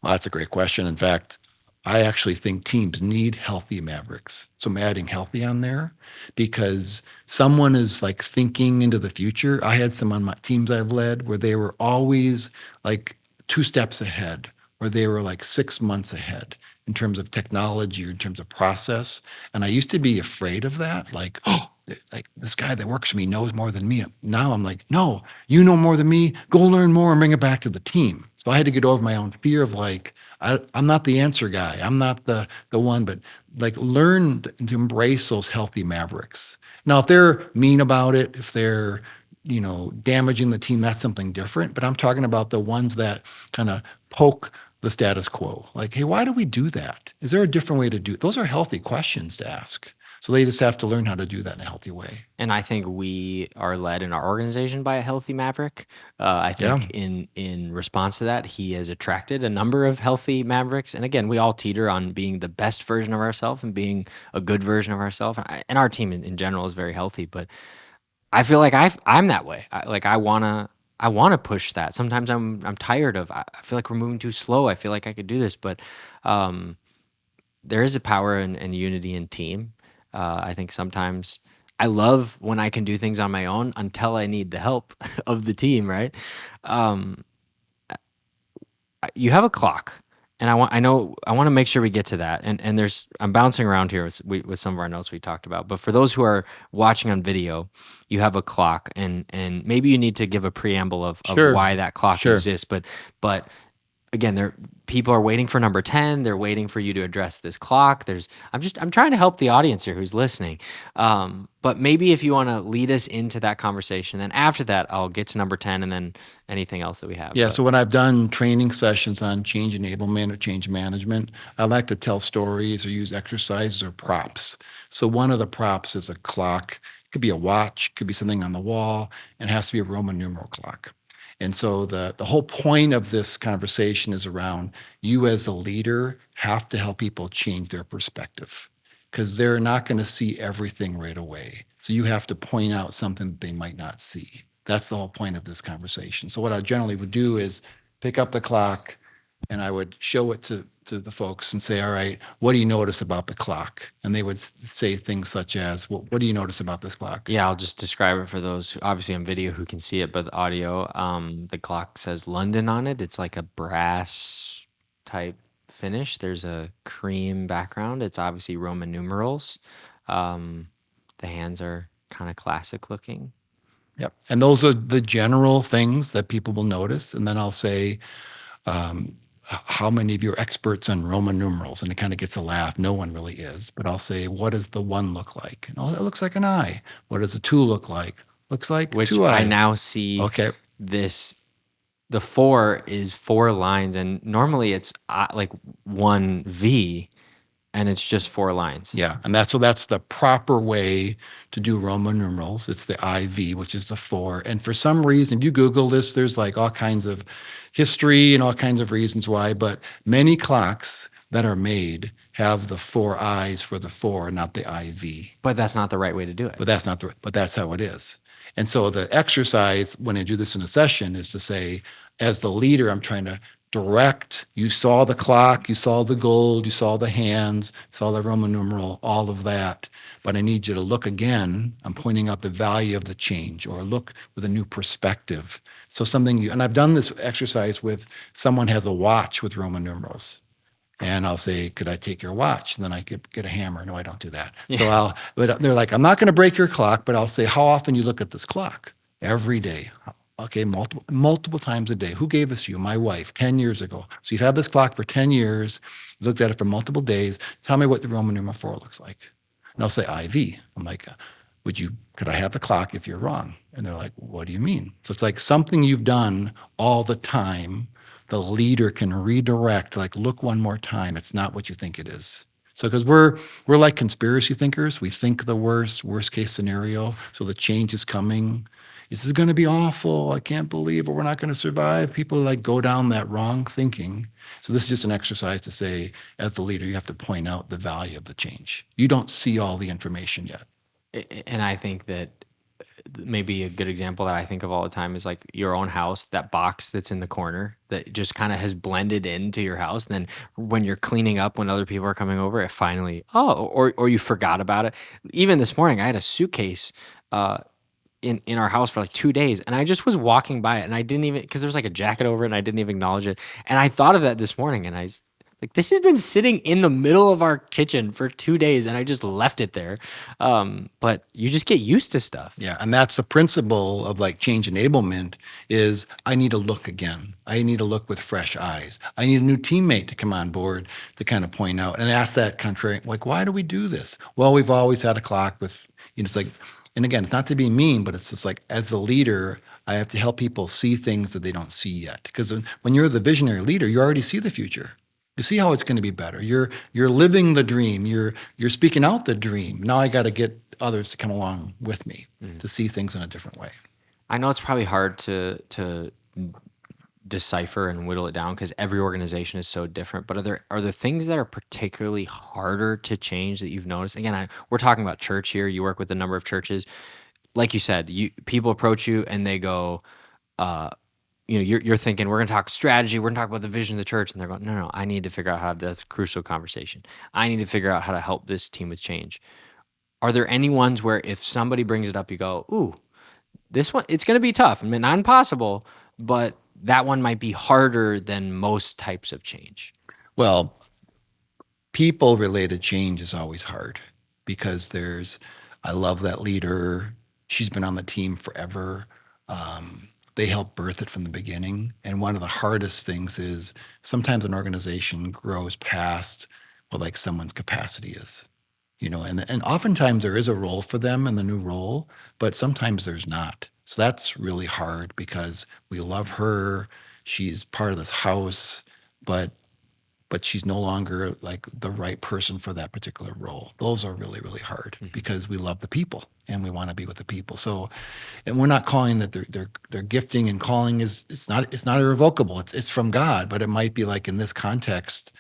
Well, that's a great question. In fact, I actually think teams need healthy Mavericks. So I'm adding healthy on there because someone is like thinking into the future. I had some on my teams I've led where they were always like 2 steps ahead, where they were like 6 months ahead in terms of technology or in terms of process. And I used to be afraid of that, like, oh, like this guy that works for me knows more than me. Now I'm like, no, you know more than me. Go learn more and bring it back to the team. So I had to get over my own fear of like, I'm not the answer guy. I'm not the one, but like learn to embrace those healthy Mavericks. Now, if they're mean about it, if they're damaging the team, that's something different. But I'm talking about the ones that kind of poke the status quo. Like, hey, why do we do that? Is there a different way to do it? Those are healthy questions to ask. So they just have to learn how to do that in a healthy way. And I think we are led in our organization by a healthy maverick. I Yeah. think in response to that, he has attracted a number of healthy mavericks. And again, we all teeter on being the best version of ourselves and being a good version of ourselves. And our team in general is very healthy. But I feel like I'm that way. I wanna push that. Sometimes I'm tired of. I feel like we're moving too slow. I feel like I could do this, but um, there is a power and unity in team. I think sometimes I love when I can do things on my own until I need the help of the team, right? Um, you have a clock, and I want to make sure we get to that. And I'm bouncing around here with some of our notes we talked about. But for those who are watching on video, you have a clock, and maybe you need to give a preamble of Sure. why that clock Sure. exists. But again, people are waiting for number 10. They're waiting for you to address this clock. I'm trying to help the audience here who's listening. But maybe if you want to lead us into that conversation, then after that, I'll get to number 10 and then anything else that we have. Yeah. But So when I've done training sessions on change enablement or change management, I like to tell stories or use exercises or props. So one of the props is a clock. It could be a watch, could be something on the wall, and it has to be a Roman numeral clock. And so the whole point of this conversation is around you as a leader have to help people change their perspective because they're not going to see everything right away. So you have to point out something that they might not see. That's the whole point of this conversation. So what I generally would do is pick up the clock and I would show it to the folks and say, all right, what do you notice about the clock? And they would say things such as, well, what do you notice about this clock? yeah, I'll just describe it for those obviously on video who can see it, but the audio, the clock says London on it. It's like a brass type finish. There's a cream background. It's obviously Roman numerals. Um, the hands are kind of classic looking. Yep. And those are the general things that people will notice. And then I'll say, how many of you are experts on Roman numerals? And it kind of gets a laugh. No one really is. But I'll say, what does the 1 look like? And, oh, it looks like an eye. What does the 2 look like? Looks like Which 2 eyes. I now see Okay. this. The 4 is 4 lines, and normally it's like 1 V. And it's just 4 lines. Yeah, and that's the proper way to do Roman numerals. It's the IV, which is the 4. And for some reason, if you Google this, there's like all kinds of history and all kinds of reasons why. But many clocks that are made have the 4 I's for the 4, not the IV. But that's not the right way to do it. But that's how it is. And so the exercise when I do this in a session is to say, as the leader, I'm trying to direct. You saw the clock, you saw the gold, you saw the hands, saw the Roman numeral, all of that. But I need you to look again. I'm pointing out the value of the change, or look with a new perspective. So and I've done this exercise with someone has a watch with Roman numerals. And I'll say, could I take your watch? And then I could get a hammer. No, I don't do that. Yeah. So but they're like, I'm not going to break your clock, but I'll say, how often you look at this clock? Every day. Okay, multiple times a day. Who gave this to you? My wife, 10 years ago. So you've had this clock for 10 years. You looked at it for multiple days. Tell me what the Roman numeral 4 looks like. And I'll say IV. I'm like, could I have the clock if you're wrong? And they're like, what do you mean? So it's like something you've done all the time. The leader can redirect, like, look one more time. It's not what you think it is. So because we're like conspiracy thinkers, we think the worst case scenario. So the change is coming. This is going to be awful. I can't believe it. We're not going to survive. People like go down that wrong thinking. So this is just an exercise to say, as the leader, you have to point out the value of the change. You don't see all the information yet. And I think that maybe a good example that I think of all the time is like your own house, that box that's in the corner that just kind of has blended into your house. And then when you're cleaning up, when other people are coming over, it finally, or you forgot about it. Even this morning, I had a suitcase in our house for like 2 days, and I just was walking by it, and I didn't even, because there was like a jacket over it, and I didn't even acknowledge it. And I thought of that this morning, and like, this has been sitting in the middle of our kitchen for 2 days, and I just left it there. But you just get used to stuff. Yeah, and that's the principle of like change enablement is I need to look again. I need to look with fresh eyes. I need a new teammate to come on board to kind of point out and ask that contrary, like, why do we do this? Well, we've always had a clock with, it's like, and again, it's not to be mean, but it's just like, as the leader, I have to help people see things that they don't see yet. Because when you're the visionary leader, you already see the future. You see how it's going to be better. You're living the dream. You're speaking out the dream. Now I got to get others to come along with me to see things in a different way. I know it's probably hard to decipher and whittle it down because every organization is so different. But are there things that are particularly harder to change that you've noticed? Again, we're talking about church here. You work with a number of churches. Like you said, people approach you and they go, you're thinking, we're going to talk strategy, we're going to talk about the vision of the church, and they're going, no, I need to figure out how to have this crucial conversation. I need to figure out how to help this team with change. Are there any ones where if somebody brings it up, you go, ooh, this one, it's going to be tough. I mean, not impossible, but that one might be harder than most types of change? Well, people-related change is always hard because I love that leader. She's been on the team forever. They help birth it from the beginning. And one of the hardest things is sometimes an organization grows past what like someone's capacity is, and oftentimes there is a role for them in the new role, but sometimes there's not. So that's really hard because we love her. She's part of this house, but she's no longer like the right person for that particular role. Those are really, really hard because we love the people and we want to be with the people. So, and we're not calling that their gifting and calling it's not irrevocable. It's from God, but it might be like in this context,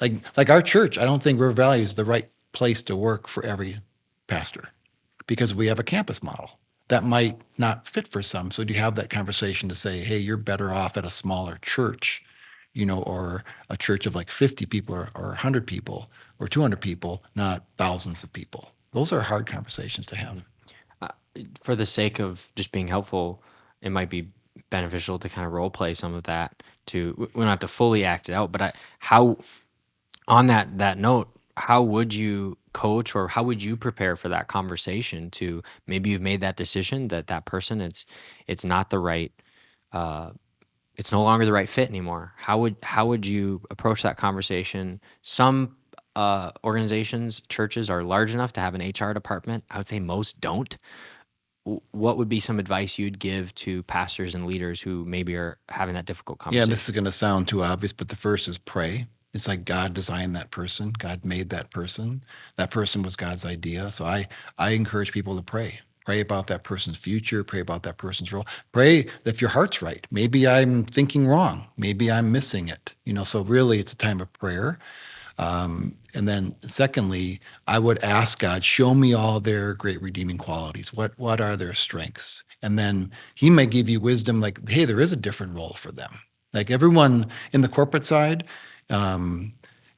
like our church. I don't think River Valley is the right place to work for every pastor because we have a campus model that might not fit for some. So do you have that conversation to say, hey, you're better off at a smaller church, or a church of like 50 people or 100 people or 200 people, not thousands of people. Those are hard conversations to have. For the sake of just being helpful, it might be beneficial to kind of role play some of that we don't have to fully act it out, but how, on that note, how would you coach or how would you prepare for that conversation to maybe you've made that decision that person, it's not the right, it's no longer the right fit anymore. How would you approach that conversation? Some organizations, churches are large enough to have an HR department. I would say most don't. What would be some advice you'd give to pastors and leaders who maybe are having that difficult conversation? Yeah, this is going to sound too obvious, but the first is pray. It's like God designed that person. God made that person. That person was God's idea. So I encourage people to pray. Pray about that person's future. Pray about that person's role. Pray if your heart's right. Maybe I'm thinking wrong. Maybe I'm missing it. So really it's a time of prayer. And then secondly, I would ask God, show me all their great redeeming qualities. What are their strengths? And then he might give you wisdom like, hey, there is a different role for them. Like everyone in the corporate side,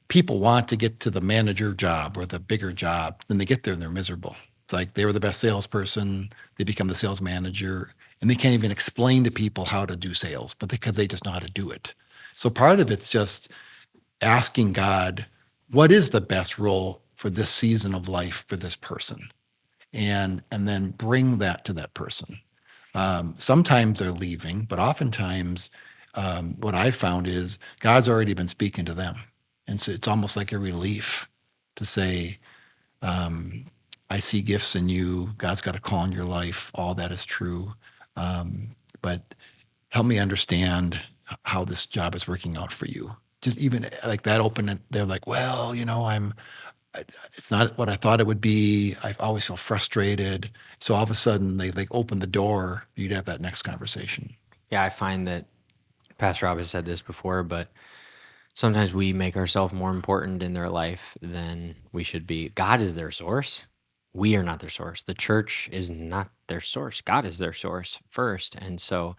people want to get to the manager job or the bigger job. Then they get there and they're miserable. It's like they were the best salesperson. They become the sales manager and they can't even explain to people how to do sales, but because they just know how to do it. So part of it's just asking God, what is the best role for this season of life for this person? And then bring that to that person. Sometimes they're leaving, but oftentimes what I've found is God's already been speaking to them. And so it's almost like a relief to say, I see gifts in you. God's got a call in your life. All that is true. But help me understand how this job is working out for you. Just even like that open, they're like, well, it's not what I thought it would be. I always feel frustrated. So all of a sudden they like open the door, you'd have that next conversation. Yeah, I find that Pastor Rob has said this before, but sometimes we make ourselves more important in their life than we should be. God is their source. We are not their source. The church is not their source. God is their source first. And so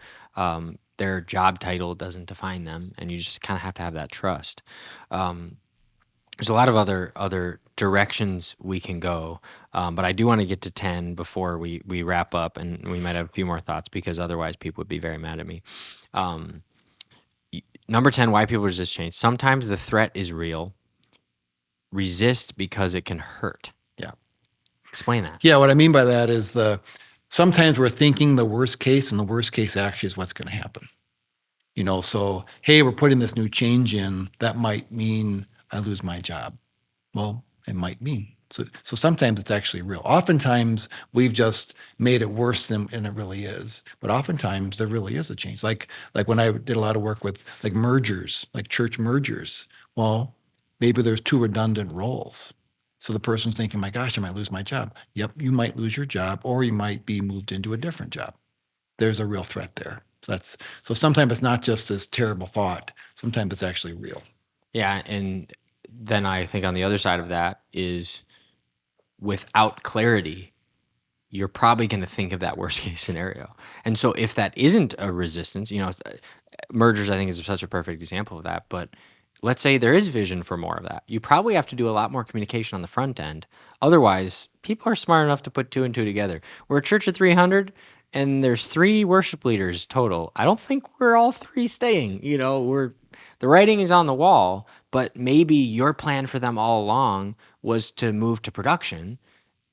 their job title doesn't define them. And you just kind of have to have that trust. There's a lot of other directions we can go. But I do want to get to 10 before we wrap up. And we might have a few more thoughts because otherwise people would be very mad at me. Number 10, why people resist change. Sometimes the threat is real. Resist because it can hurt. Yeah. Explain that. Yeah. What I mean by that is sometimes we're thinking the worst case, and the worst case actually is what's going to happen. So, hey, we're putting this new change in. That might mean I lose my job. Well, it might mean. So sometimes it's actually real. Oftentimes we've just made it worse than it really is. But oftentimes there really is a change. Like when I did a lot of work with like mergers, like church mergers. Well, maybe there's two redundant roles. So the person's thinking, my gosh, I might lose my job. Yep, you might lose your job, or you might be moved into a different job. There's a real threat there. So sometimes it's not just this terrible thought. Sometimes it's actually real. Yeah, and then I think on the other side of that is without clarity, you're probably going to think of that worst case scenario. And so if that isn't a resistance, mergers I think is such a perfect example of that. But let's say there is vision for more of that. You probably have to do a lot more communication on the front end. Otherwise, people are smart enough to put two and two together. We're a church of 300 and there's 3 worship leaders total. I don't think we're all 3 staying. The writing is on the wall, but maybe your plan for them all along was to move to production,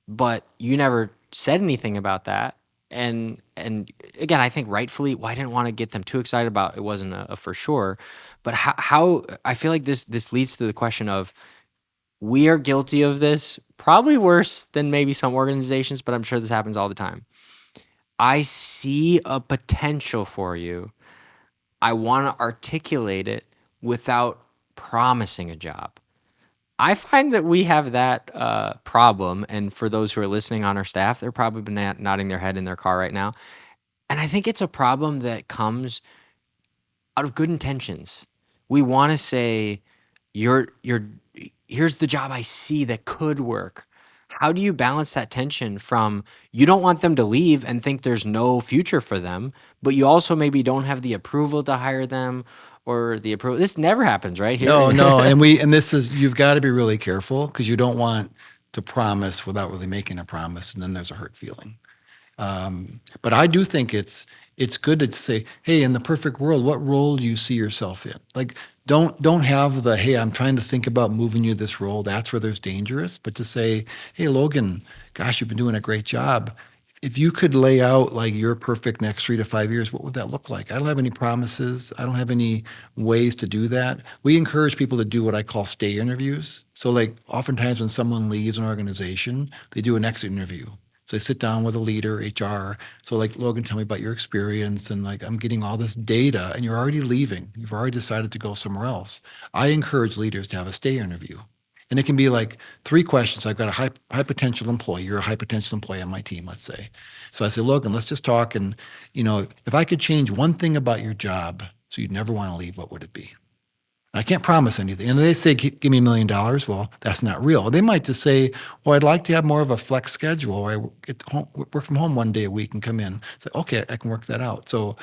but you never said anything about that. And again, I think rightfully, I didn't want to get them too excited about it wasn't a for sure. But how I feel like this leads to the question of we are guilty of this, probably worse than maybe some organizations, but I'm sure this happens all the time. I see a potential for you. I want to articulate it without promising a job. I find that we have that problem, and for those who are listening on our staff, they're probably nodding their head in their car right now. And I think it's a problem that comes out of good intentions. We want to say, here's the job I see that could work. How do you balance that tension from you don't want them to leave and think there's no future for them, but you also maybe don't have the approval to hire them or the approval. This never happens, right? Here. No. And this is, you've got to be really careful because you don't want to promise without really making a promise. And then there's a hurt feeling. But I do think it's good to say, hey, in the perfect world, what role do you see yourself in? Like, don't have the, hey, I'm trying to think about moving you this role. That's where there's dangerous. But to say, hey, Logan, gosh, you've been doing a great job. If you could lay out like your perfect next 3 to 5 years, what would that look like? I don't have any promises. I don't have any ways to do that. We encourage people to do what I call stay interviews. So like oftentimes when someone leaves an organization, they do an exit interview. So they sit down with a leader, HR. So like, Logan, tell me about your experience. And like, I'm getting all this data and you're already leaving. You've already decided to go somewhere else. I encourage leaders to have a stay interview. And it can be like 3 questions. I've got a high potential employee. You're a high potential employee on my team, let's say. So I say, Logan, let's just talk. And, if I could change one thing about your job so you'd never want to leave, what would it be? I can't promise anything. And they say, give me $1 million. Well, that's not real. They might just say, well, I'd like to have more of a flex schedule where I work from home 1 day a week and come in. It's like, okay, I can work that out. So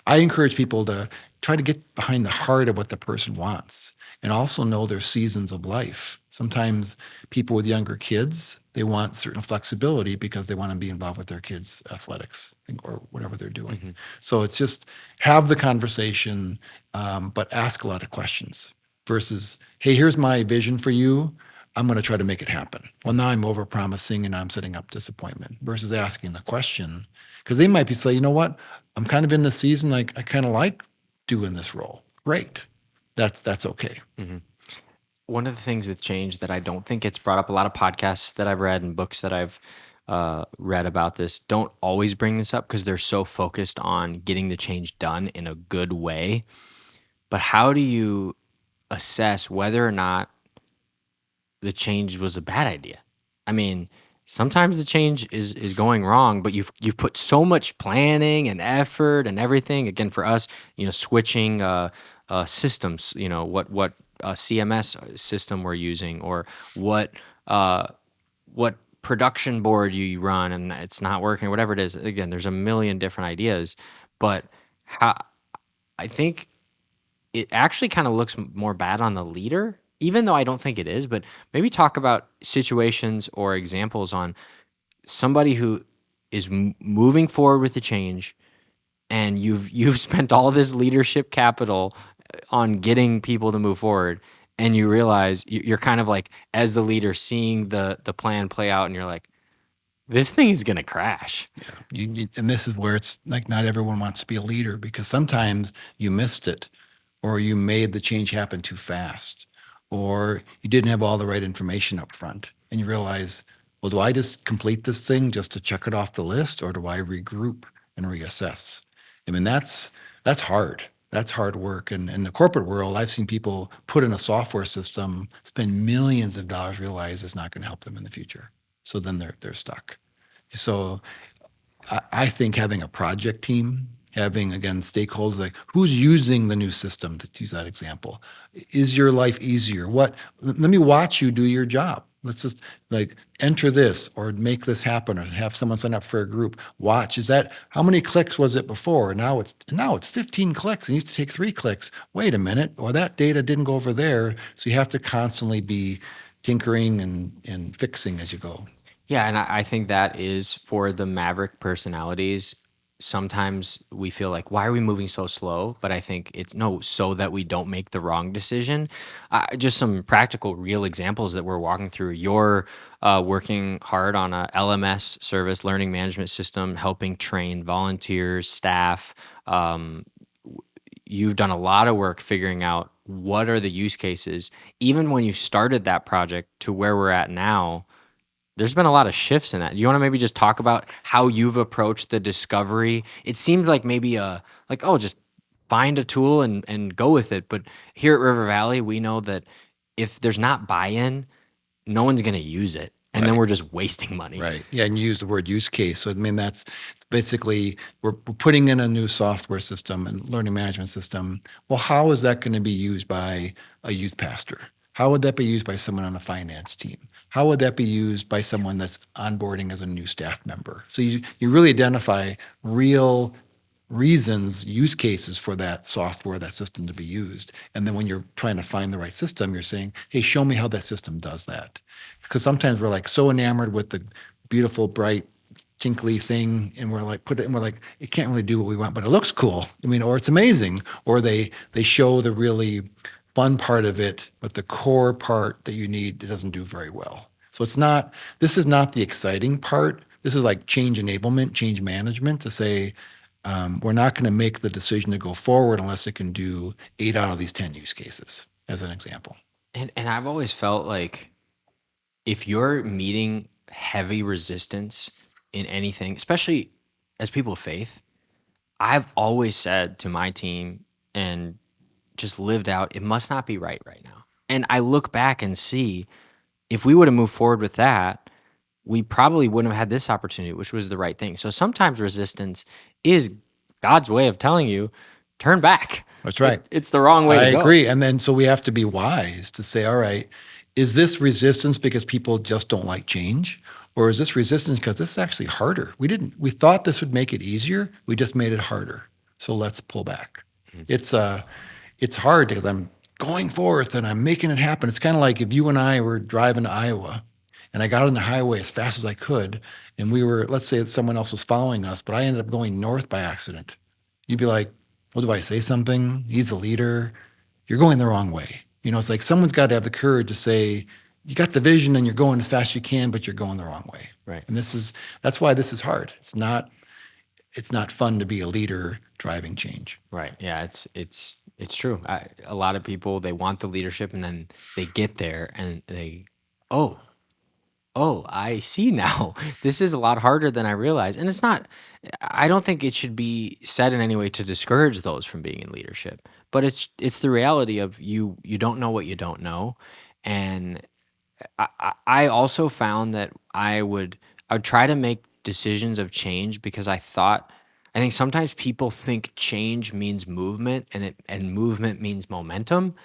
I encourage people to try to get behind the heart of what the person wants and also know their seasons of life. Sometimes people with younger kids, they want certain flexibility because they want to be involved with their kids' athletics or whatever they're doing. So it's just have the conversation, but ask a lot of questions versus, hey, here's my vision for you. I'm going to try to make it happen. Well, now I'm over promising and I'm setting up disappointment versus asking the question because they might be saying, you know what, I'm kind of in the season. Like I kind of like doing this role. Great. That's okay. One of the things with change that I don't think gets brought up, a lot of podcasts that I've read and books that I've read about this don't always bring this up because they're so focused on getting the change done in a good way. But how do you assess whether or not the change was a bad idea? I mean, sometimes the change is going wrong, but you've put so much planning and effort and everything. Again, for us, switching systems, what CMS system we're using, or what production board you run, and it's not working, whatever it is. Again, there's a million different ideas, but how I think it actually kind of looks more bad on the leader, even though I don't think it is. But maybe talk about situations or examples on somebody who is moving forward with the change, and you've spent all this leadership capital on getting people to move forward, and you realize you're kind of like, as the leader, seeing the plan play out, and you're like, this thing is gonna crash. And this is where it's like not everyone wants to be a leader because sometimes you missed it or you made the change happen too fast or you didn't have all the right information up front and you realize, well, do I just complete this thing just to check it off the list or do I regroup and reassess? I mean, that's hard. That's hard work. And in the corporate world, I've seen people put in a software system, spend millions of dollars, realize it's not going to help them in the future. So then they're stuck. So I think having a project team, having, again, stakeholders, like who's using the new system, to use that example. Is your life easier? Let me watch you do your job. Let's just like enter this or make this happen or have someone sign up for a group. Watch, how many clicks was it before? Now it's 15 clicks. It used to take 3 clicks. Wait a minute, or that data didn't go over there. So you have to constantly be tinkering and fixing as you go. Yeah, and I think that is for the Maverick personalities. Sometimes we feel like, why are we moving so slow? But I think it's no, so that we don't make the wrong decision. Just some practical, real examples that we're walking through. You're working hard on a LMS service, learning management system, helping train volunteers, staff. You've done a lot of work figuring out what are the use cases. Even when you started that project to where we're at now, there's been a lot of shifts in that. You want to maybe just talk about how you've approached the discovery? It seems like maybe just find a tool and go with it. But here at River Valley, we know that if there's not buy-in, no one's going to use it. And then we're just wasting money. Right. Yeah, and you use the word use case. So I mean, that's basically we're putting in a new software system and learning management system. Well, how is that going to be used by a youth pastor? How would that be used by someone on the finance team? How would that be used by someone that's onboarding as a new staff member? So you really identify real reasons, use cases for that software, that system to be used. And then when you're trying to find the right system, you're saying, hey, show me how that system does that. Because sometimes we're like so enamored with the beautiful, bright, tinkly thing, and we're like, it can't really do what we want, but it looks cool. I mean, or it's amazing. Or they show the really fun part of it, but the core part that you need, it doesn't do very well. So this is not the exciting part. This is like change enablement, change management to say, we're not going to make the decision to go forward unless it can do 8 out of these 10 use cases, as an example. And I've always felt like if you're meeting heavy resistance in anything, especially as people of faith, I've always said to my team and just lived out, it must not be right now. And I look back and see if we would have moved forward with that, we probably wouldn't have had this opportunity, which was the right thing. So sometimes resistance is God's way of telling you, turn back. That's right. It's the wrong way I to go. agree. And then so we have to be wise to say, all right, is this resistance because people just don't like change? Or is this resistance because this is actually harder? We thought this would make it easier. We just made it harder. So let's pull back. It's hard because I'm going forth and I'm making it happen. It's kind of like if you and I were driving to Iowa and I got on the highway as fast as I could, and we were, let's say someone else was following us, but I ended up going north by accident. You'd be like, well, do I say something? He's the leader. You're going the wrong way. It's like someone's got to have the courage to say, you got the vision and you're going as fast as you can, but you're going the wrong way. Right. And that's why this is hard. It's not fun to be a leader driving change. Right. Yeah. It's true. A lot of people, they want the leadership and then they get there and oh, I see now. This is a lot harder than I realized. And I don't think it should be said in any way to discourage those from being in leadership, but it's the reality of you don't know what you don't know. And I also found that I would try to make decisions of change because I think sometimes people think change means movement and movement means momentum.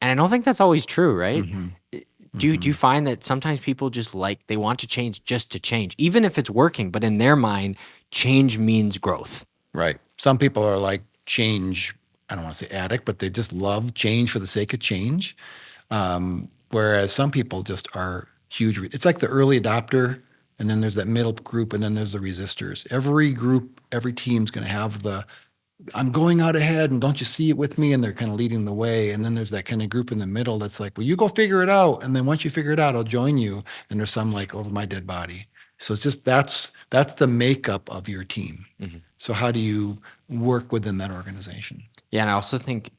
And I don't think that's always true, right? Do you find that sometimes people just they want to change just to change, even if it's working, but in their mind, change means growth? Right. Some people are like change, I don't want to say addict, but they just love change for the sake of change. Whereas some people just are huge. It's like the early adopter, and then there's that middle group, and then there's the resistors. Every group, every team's going to have I'm going out ahead, and don't you see it with me? And they're kind of leading the way. And then there's that kind of group in the middle that's like, well, you go figure it out. And then once you figure it out, I'll join you. And there's some like over my dead body. So it's just that's the makeup of your team. Mm-hmm. So how do you work within that organization? Yeah, and I also think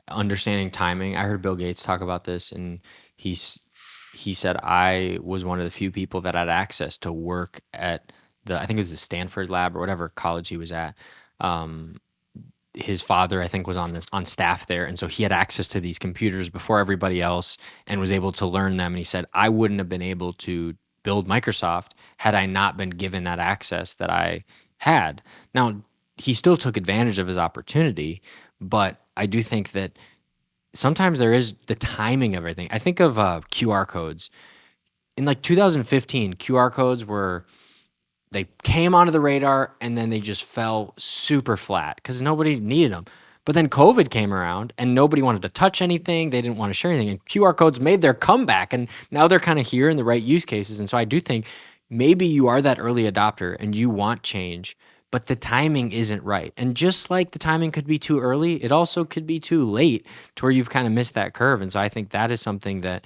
understanding timing. I heard Bill Gates talk about this, and he said I was one of the few people that had access to work at I think it was the Stanford lab or whatever college he was at. His father, I think, was on staff there, and so he had access to these computers before everybody else and was able to learn them. And he said, I wouldn't have been able to build Microsoft had I not been given that access that I had. Now, he still took advantage of his opportunity, but I do think that sometimes there is the timing of everything. I think of QR codes. In like 2015, QR codes they came onto the radar and then they just fell super flat because nobody needed them. But then COVID came around and nobody wanted to touch anything. They didn't want to share anything. And QR codes made their comeback, and now they're kind of here in the right use cases. And so I do think maybe you are that early adopter and you want change, but the timing isn't right. And just like the timing could be too early, it also could be too late to where you've kind of missed that curve. And so I think that is something that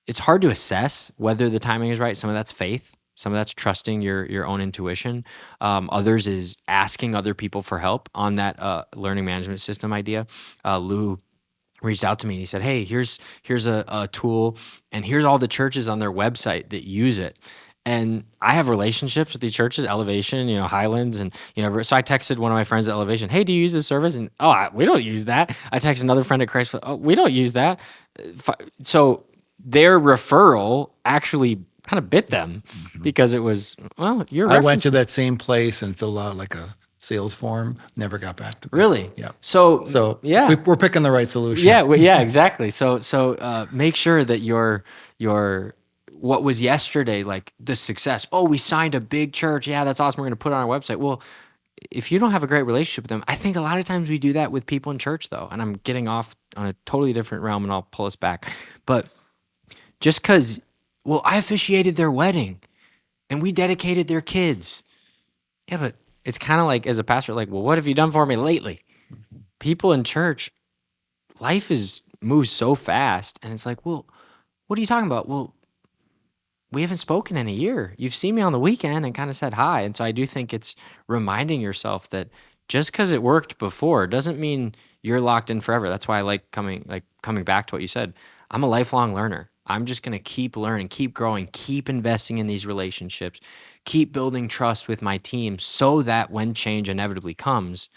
it's hard to assess whether the timing is right. Some of that's faith. Some of that's trusting your own intuition. Others is asking other people for help on that learning management system idea. Lou reached out to me and he said, hey, here's a tool, and here's all the churches on their website that use it. And I have relationships with these churches, Elevation, Highlands, and so I texted one of my friends at Elevation, hey, do you use this service? And we don't use that. I texted another friend at Christ, we don't use that. So their referral actually kind of bit them because it was, I went to that same place and filled out like a sales form, never got back to me. Really? Yeah. So yeah, we're picking the right solution. Yeah, exactly. So make sure that your what was yesterday, like the success. Oh, we signed a big church. Yeah, that's awesome. We're going to put it on our website. Well, if you don't have a great relationship with them, I think a lot of times we do that with people in church though. And I'm getting off on a totally different realm and I'll pull us back. But just because, I officiated their wedding and we dedicated their kids. Yeah, but it's kind of like as a pastor, like, well, what have you done for me lately? People in church, life moves so fast. And it's like, well, what are you talking about? Well, we haven't spoken in a year. You've seen me on the weekend and kind of said hi. And so I do think it's reminding yourself that just because it worked before doesn't mean you're locked in forever. That's why I like coming back to what you said. I'm a lifelong learner. I'm just going to keep learning, keep growing, keep investing in these relationships, keep building trust with my team so that when change inevitably comes,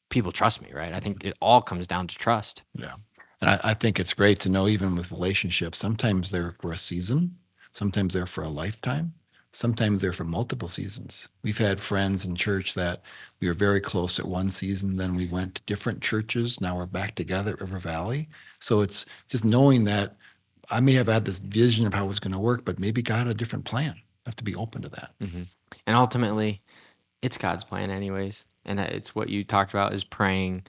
people trust me, right? I think it all comes down to trust. Yeah. And I think it's great to know, even with relationships, sometimes they're for a season, sometimes they're for a lifetime, sometimes they're for multiple seasons. We've had friends in church that we were very close at one season, then we went to different churches. Now we're back together at River Valley. So it's just knowing that I may have had this vision of how it was going to work, but maybe God had a different plan. I have to be open to that. Mm-hmm. And ultimately, it's God's plan anyways. And it's what you talked about is praying,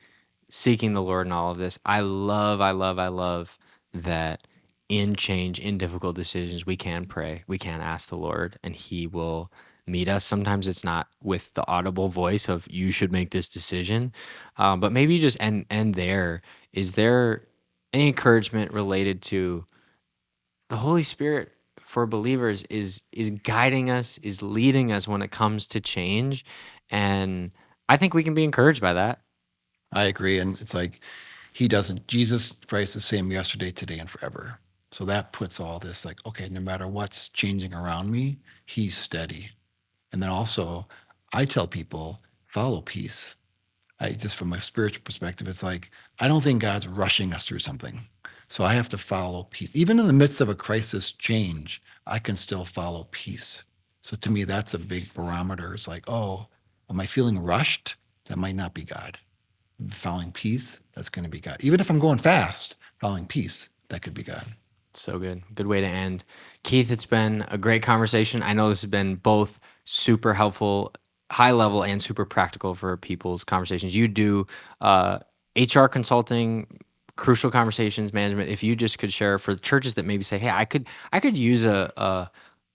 seeking the Lord in all of this. I love that in change, in difficult decisions, we can pray, we can ask the Lord, and He will meet us. Sometimes it's not with the audible voice of you should make this decision, but maybe just end there. Is there any encouragement related to the Holy Spirit for believers is guiding us, is leading us when it comes to change, and I think we can be encouraged by that. I agree. And it's like he doesn't, Jesus Christ is the same yesterday, today, and forever. So that puts all this like, okay, no matter what's changing around me, he's steady. And then also, I tell people, follow peace. Just from a spiritual perspective, it's like, I don't think God's rushing us through something. So I have to follow peace. Even in the midst of a crisis change, I can still follow peace. So to me, that's a big barometer. It's like, oh, am I feeling rushed? That might not be God. Following peace, that's going to be God. Even if I'm going fast, following peace, that could be God. So good. Good way to end. Keith, it's been a great conversation. I know this has been both super helpful, high level, and super practical for people's conversations. You do HR consulting, crucial conversations management. If you just could share for churches that maybe say, hey, I could use a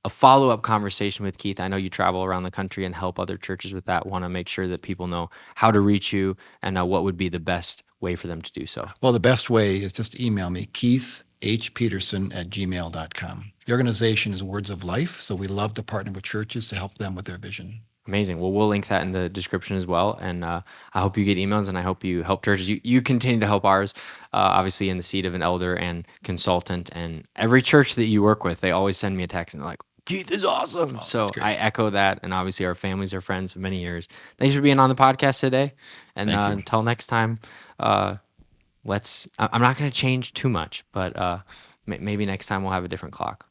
follow-up conversation with Keith. I know you travel around the country and help other churches with that. Want to make sure that people know how to reach you and what would be the best way for them to do so. Well, the best way is just email me, keithhpeterson@gmail.com. The organization is Words of Life, so we love to partner with churches to help them with their vision. Amazing. Well, we'll link that in the description as well. And I hope you get emails, and I hope you help churches. You continue to help ours, obviously in the seat of an elder and consultant. And every church that you work with, they always send me a text and they're like, Keith is awesome. Oh, so that's great. I echo that. And obviously our families are friends for many years. Thanks for being on the podcast today. And Thank you. until next time, I'm not going to change too much, but maybe next time we'll have a different clock.